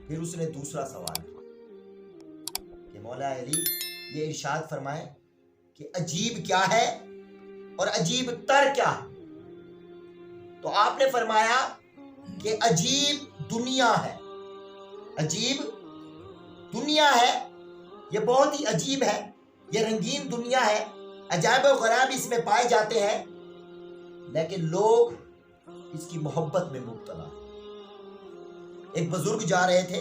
پھر اس نے دوسرا سوال کہ مولا علی یہ ارشاد فرمائے کہ عجیب کیا ہے اور عجیب تر کیا ہے؟ تو آپ نے فرمایا کہ عجیب دنیا ہے، عجیب دنیا ہے، یہ بہت ہی عجیب ہے، یہ رنگین دنیا ہے، عجائب و غرائب اس میں پائے جاتے ہیں، لیکن لوگ اس کی محبت میں مبتلا۔ ایک بزرگ جا رہے تھے،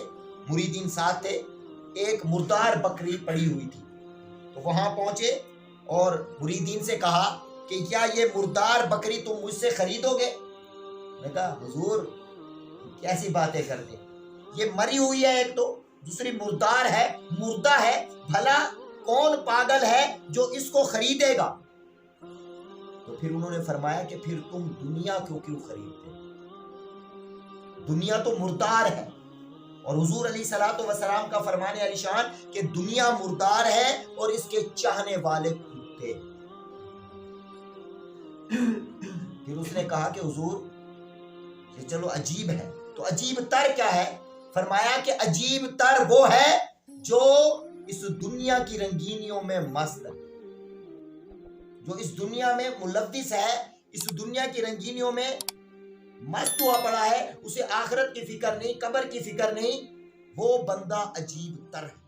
مریدین ساتھ تھے، ایک مردار بکری پڑی ہوئی تھی، تو وہاں پہنچے اور مریدین سے کہا کہ کیا یہ مردار بکری تم مجھ سے خریدو گے؟ میں کہا حضور کیسی باتیں کرتے، یہ مری ہوئی ہے، ایک تو دوسری مردار ہے، مردہ ہے، بھلا کون پاگل ہے جو اس کو خریدے گا؟ تو پھر انہوں نے فرمایا کہ پھر تم دنیا کو کیوں خریدتے؟ دنیا تو مردار ہے، اور حضور علیہ الصلوۃ والسلام کا فرمان علی شان کہ دنیا مردار ہے اور اس کے چاہنے والے کتے۔ پھر اس نے کہا کہ حضور یہ چلو عجیب ہے، تو عجیب تر کیا ہے؟ فرمایا کہ عجیب تر وہ ہے جو اس دنیا کی رنگینیوں میں مست ہے، جو اس دنیا میں ملوث ہے، اس دنیا کی رنگینیوں میں مست ہوا پڑا ہے، اسے آخرت کی فکر نہیں، قبر کی فکر نہیں، وہ بندہ عجیب تر ہے۔